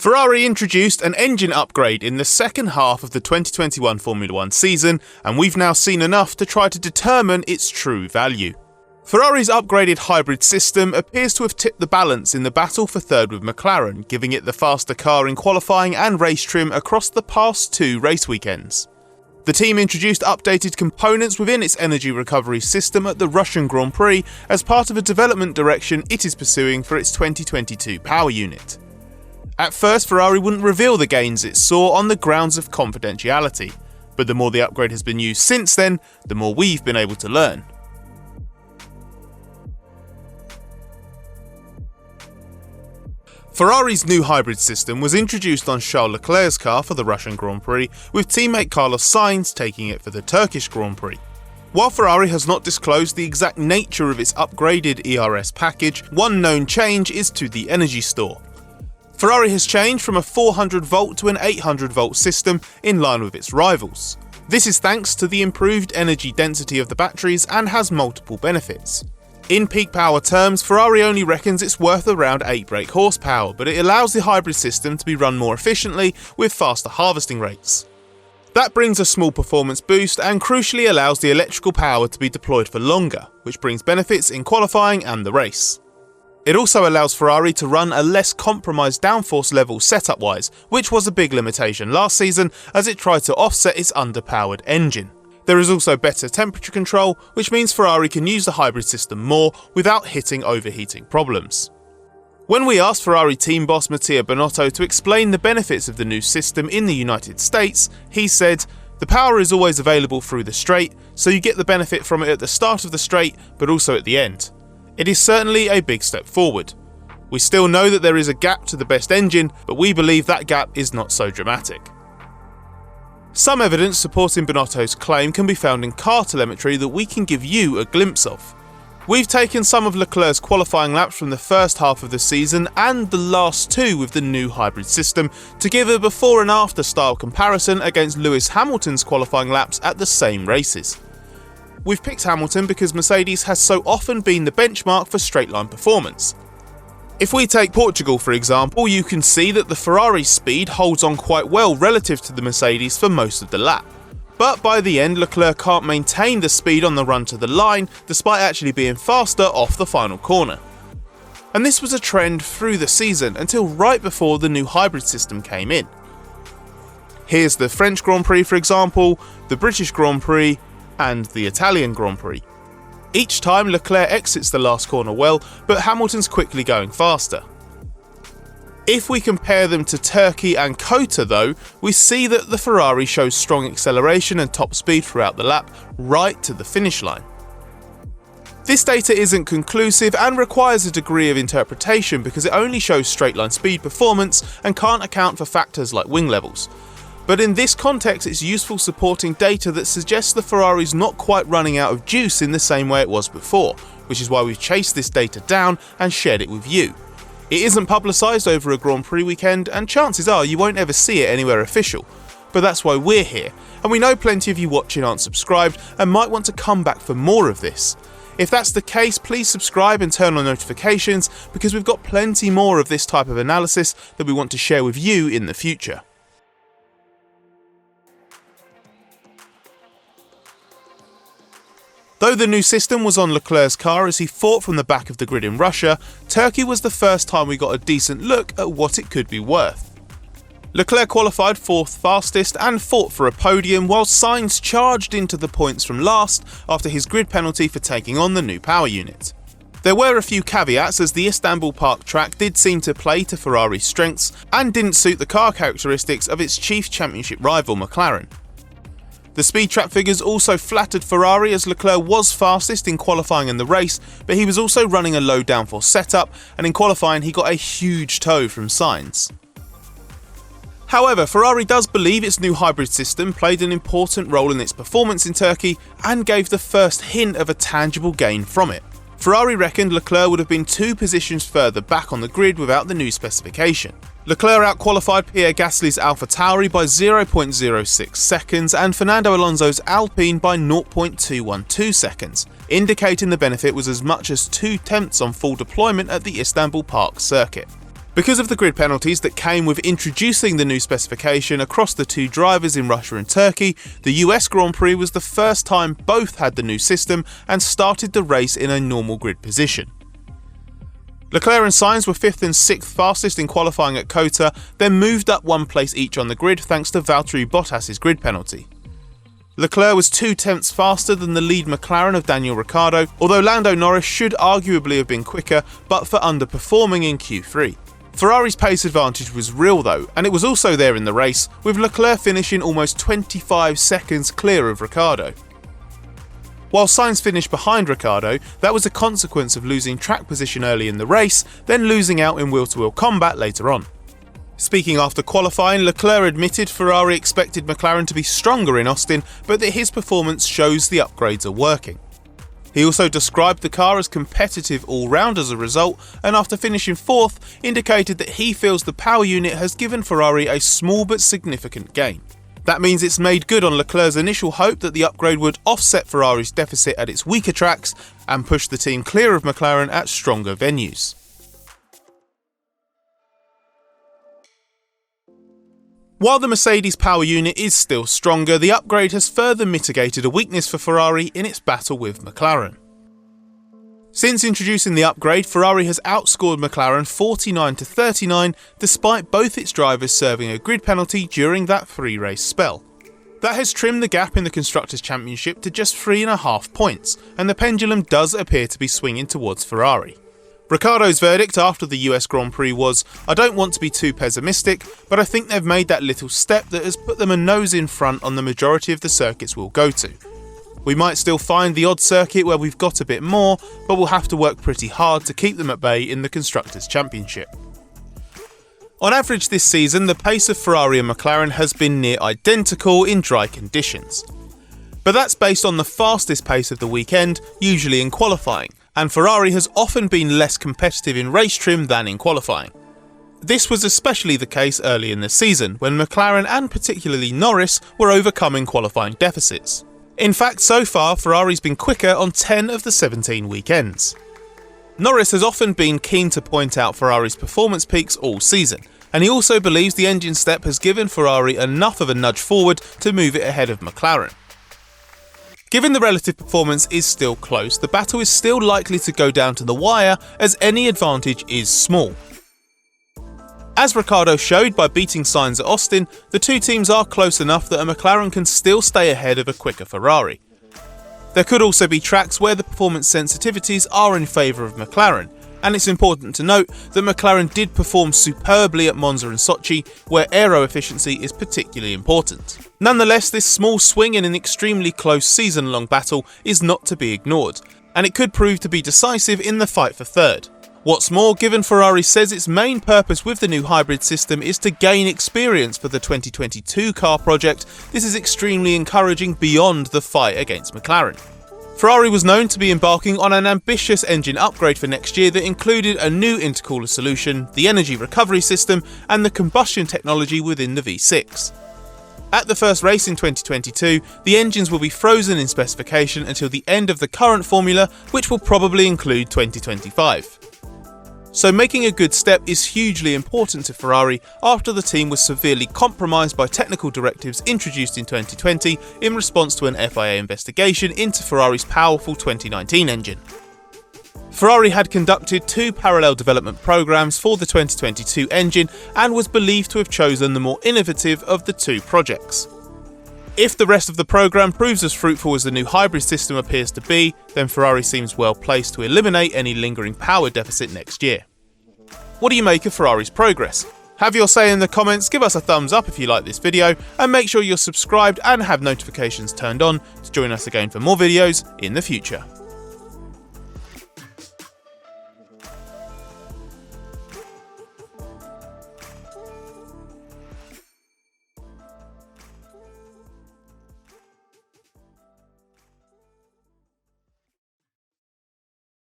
Ferrari introduced an engine upgrade in the second half of the 2021 Formula 1 season, and we've now seen enough to try to determine its true value. Ferrari's upgraded hybrid system appears to have tipped the balance in the battle for third with McLaren, giving it the faster car in qualifying and race trim across the past 2 race weekends. The team introduced updated components within its energy recovery system at the Russian Grand Prix as part of a development direction it is pursuing for its 2022 power unit. At first, Ferrari wouldn't reveal the gains it saw on the grounds of confidentiality, but the more the upgrade has been used since then, the more we've been able to learn. Ferrari's new hybrid system was introduced on Charles Leclerc's car for the Russian Grand Prix, with teammate Carlos Sainz taking it for the Turkish Grand Prix. While Ferrari has not disclosed the exact nature of its upgraded ERS package, one known change is to the energy store. Ferrari has changed from a 400 volt to an 800 volt system in line with its rivals. This is thanks to the improved energy density of the batteries and has multiple benefits. In peak power terms, Ferrari only reckons it's worth around 8 brake horsepower, but it allows the hybrid system to be run more efficiently with faster harvesting rates. That brings a small performance boost and crucially allows the electrical power to be deployed for longer, which brings benefits in qualifying and the race. It also allows Ferrari to run a less compromised downforce level setup-wise, which was a big limitation last season as it tried to offset its underpowered engine. There is also better temperature control, which means Ferrari can use the hybrid system more without hitting overheating problems. When we asked Ferrari team boss Mattia Binotto to explain the benefits of the new system in the United States, he said, "The power is always available through the straight, so you get the benefit from it at the start of the straight, but also at the end. It is certainly a big step forward. We still know that there is a gap to the best engine, but we believe that gap is not so dramatic." Some evidence supporting Binotto's claim can be found in car telemetry that we can give you a glimpse of. We've taken some of Leclerc's qualifying laps from the first half of the season and the last 2 with the new hybrid system to give a before and after style comparison against Lewis Hamilton's qualifying laps at the same races. We've picked Hamilton because Mercedes has so often been the benchmark for straight-line performance. If we take Portugal for example, you can see that the Ferrari speed holds on quite well relative to the Mercedes for most of the lap. But by the end, Leclerc can't maintain the speed on the run to the line despite actually being faster off the final corner. And this was a trend through the season until right before the new hybrid system came in. Here's the French Grand Prix for example, the British Grand Prix, and the Italian Grand Prix. Each time Leclerc exits the last corner well, but Hamilton's quickly going faster. If we compare them to Turkey and Kota though, we see that the Ferrari shows strong acceleration and top speed throughout the lap, right to the finish line. This data isn't conclusive and requires a degree of interpretation because it only shows straight line speed performance and can't account for factors like wing levels. But in this context, it's useful supporting data that suggests the Ferrari's not quite running out of juice in the same way it was before, which is why we've chased this data down and shared it with you. It isn't publicised over a Grand Prix weekend, and chances are you won't ever see it anywhere official. But that's why we're here, and we know plenty of you watching aren't subscribed and might want to come back for more of this. If that's the case, please subscribe and turn on notifications because we've got plenty more of this type of analysis that we want to share with you in the future. Though the new system was on Leclerc's car as he fought from the back of the grid in Russia, Turkey was the first time we got a decent look at what it could be worth. Leclerc qualified 4th fastest and fought for a podium, while Sainz charged into the points from last after his grid penalty for taking on the new power unit. There were a few caveats as the Istanbul Park track did seem to play to Ferrari's strengths and didn't suit the car characteristics of its chief championship rival McLaren. The speed trap figures also flattered Ferrari as Leclerc was fastest in qualifying in the race, but he was also running a low downforce setup, and in qualifying he got a huge tow from Sainz. However, Ferrari does believe its new hybrid system played an important role in its performance in Turkey and gave the first hint of a tangible gain from it. Ferrari reckoned Leclerc would have been 2 positions further back on the grid without the new specification. Leclerc outqualified Pierre Gasly's AlphaTauri by 0.06 seconds and Fernando Alonso's Alpine by 0.212 seconds, indicating the benefit was as much as 2 tenths on full deployment at the Istanbul Park circuit. Because of the grid penalties that came with introducing the new specification across the two drivers in Russia and Turkey, the US Grand Prix was the first time both had the new system and started the race in a normal grid position. Leclerc and Sainz were 5th and 6th fastest in qualifying at COTA, then moved up one place each on the grid thanks to Valtteri Bottas's grid penalty. Leclerc was 2/10 faster than the lead McLaren of Daniel Ricciardo, although Lando Norris should arguably have been quicker but for underperforming in Q3. Ferrari's pace advantage was real though, and it was also there in the race, with Leclerc finishing almost 25 seconds clear of Ricciardo. While Sainz finished behind Ricciardo, that was a consequence of losing track position early in the race, then losing out in wheel-to-wheel combat later on. Speaking after qualifying, Leclerc admitted Ferrari expected McLaren to be stronger in Austin, but that his performance shows the upgrades are working. He also described the car as competitive all-round as a result, and after finishing 4th, indicated that he feels the power unit has given Ferrari a small but significant gain. That means it's made good on Leclerc's initial hope that the upgrade would offset Ferrari's deficit at its weaker tracks and push the team clear of McLaren at stronger venues. While the Mercedes power unit is still stronger, the upgrade has further mitigated a weakness for Ferrari in its battle with McLaren. Since introducing the upgrade, Ferrari has outscored McLaren 49-39 despite both its drivers serving a grid penalty during that 3-race spell. That has trimmed the gap in the Constructors' Championship to just 3.5 points, and the pendulum does appear to be swinging towards Ferrari. Ricciardo's verdict after the US Grand Prix was, "I don't want to be too pessimistic, but I think they've made that little step that has put them a nose in front on the majority of the circuits we'll go to. We might still find the odd circuit where we've got a bit more, but we'll have to work pretty hard to keep them at bay in the Constructors' Championship." On average this season, the pace of Ferrari and McLaren has been near identical in dry conditions. But that's based on the fastest pace of the weekend, usually in qualifying, and Ferrari has often been less competitive in race trim than in qualifying. This was especially the case early in the season, when McLaren and particularly Norris were overcoming qualifying deficits. In fact, so far, Ferrari's been quicker on 10 of the 17 weekends. Norris has often been keen to point out Ferrari's performance peaks all season, and he also believes the engine step has given Ferrari enough of a nudge forward to move it ahead of McLaren. Given the relative performance is still close, the battle is still likely to go down to the wire as any advantage is small. As Ricciardo showed by beating Sainz at Austin, the two teams are close enough that a McLaren can still stay ahead of a quicker Ferrari. There could also be tracks where the performance sensitivities are in favour of McLaren, and it's important to note that McLaren did perform superbly at Monza and Sochi, where aero efficiency is particularly important. Nonetheless, this small swing in an extremely close season-long battle is not to be ignored, and it could prove to be decisive in the fight for third. What's more, given Ferrari says its main purpose with the new hybrid system is to gain experience for the 2022 car project, this is extremely encouraging beyond the fight against McLaren. Ferrari was known to be embarking on an ambitious engine upgrade for next year that included a new intercooler solution, the energy recovery system, and the combustion technology within the V6. At the first race in 2022, the engines will be frozen in specification until the end of the current formula, which will probably include 2025. So making a good step is hugely important to Ferrari after the team was severely compromised by technical directives introduced in 2020 in response to an FIA investigation into Ferrari's powerful 2019 engine. Ferrari had conducted 2 parallel development programs for the 2022 engine and was believed to have chosen the more innovative of the 2 projects. If the rest of the program proves as fruitful as the new hybrid system appears to be, then Ferrari seems well placed to eliminate any lingering power deficit next year. What do you make of Ferrari's progress? Have your say in the comments, give us a thumbs up if you like this video, and make sure you're subscribed and have notifications turned on to join us again for more videos in the future.